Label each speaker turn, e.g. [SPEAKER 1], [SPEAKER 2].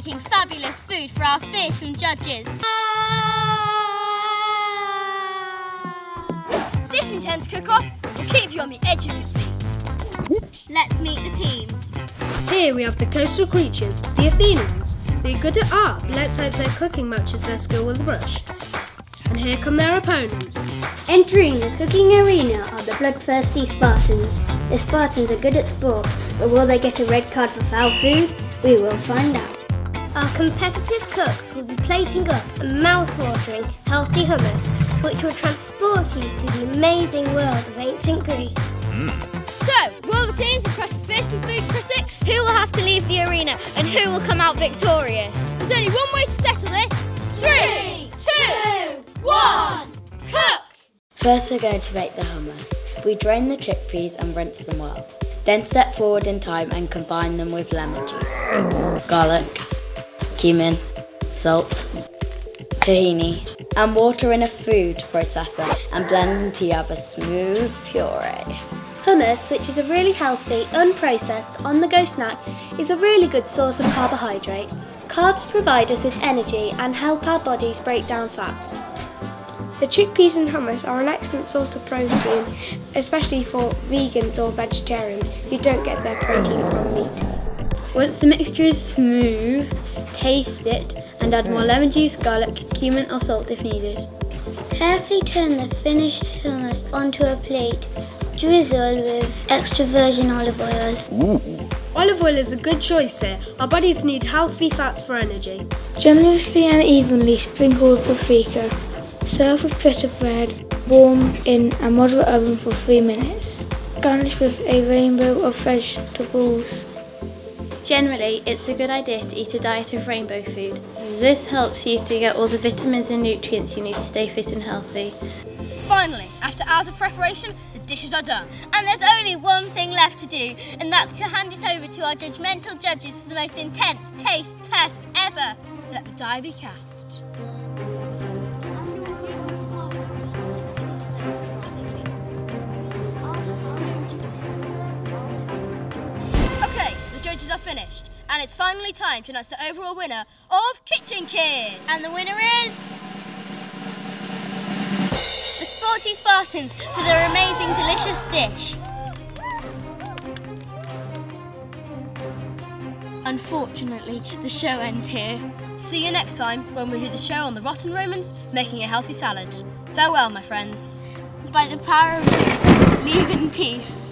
[SPEAKER 1] making fabulous food for our fearsome judges. This intense cook-off will keep you on the edge of your seats. Let's meet the teams.
[SPEAKER 2] Here we have the coastal creatures, the Athenians. They're good at art, but let's hope their cooking matches their skill with a brush. And here come their opponents.
[SPEAKER 3] Entering the cooking arena are the bloodthirsty Spartans. The Spartans are good at sport, but will they get a red card for foul food? We will find out. Our competitive cooks will be plating up a mouth-watering, healthy hummus, which will transport you to the amazing world of ancient Greece.
[SPEAKER 1] So, will the teams impress the fearsome food critics? Who will have to leave the arena and who will come out victorious? There's only one way to settle this. 3, 2, 1, cook!
[SPEAKER 4] First we're going to make the hummus. We drain the chickpeas and rinse them well. Then step forward in time and combine them with lemon juice, garlic, cumin, salt, tahini, and water in a food processor and blend until you have a smooth puree.
[SPEAKER 5] Hummus, which is a really healthy, unprocessed, on-the-go snack, is a really good source of carbohydrates. Carbs provide us with energy and help our bodies break down fats.
[SPEAKER 6] The chickpeas and hummus are an excellent source of protein, especially for vegans or vegetarians who don't get their protein from meat.
[SPEAKER 7] Once the mixture is smooth, taste it and add more lemon juice, garlic, cumin or salt if needed.
[SPEAKER 3] Carefully turn the finished hummus onto a plate. Drizzle with extra virgin olive oil.
[SPEAKER 2] Olive oil is a good choice here. Our bodies need healthy fats for energy.
[SPEAKER 6] Generously and evenly sprinkle with paprika. Serve with fritter bread, warm in a moderate oven for 3 minutes. Garnish with a rainbow of vegetables.
[SPEAKER 7] Generally, it's a good idea to eat a diet of rainbow food. This helps you to get all the vitamins and nutrients you need to stay fit and healthy.
[SPEAKER 1] Finally, after hours of preparation, the dishes are done. And there's only one thing left to do, and that's to hand it over to our judgmental judges for the most intense taste test ever. Let the die be cast. Okay, the judges are finished, and it's finally time to announce the overall winner of Kitchen Kid. And the winner is the Sporty Spartans for their amazing, delicious dish. Unfortunately, the show ends here. See you next time when we do the show on the rotten Romans making a healthy salad. Farewell, my friends.
[SPEAKER 7] By the power of Zeus, leave in peace.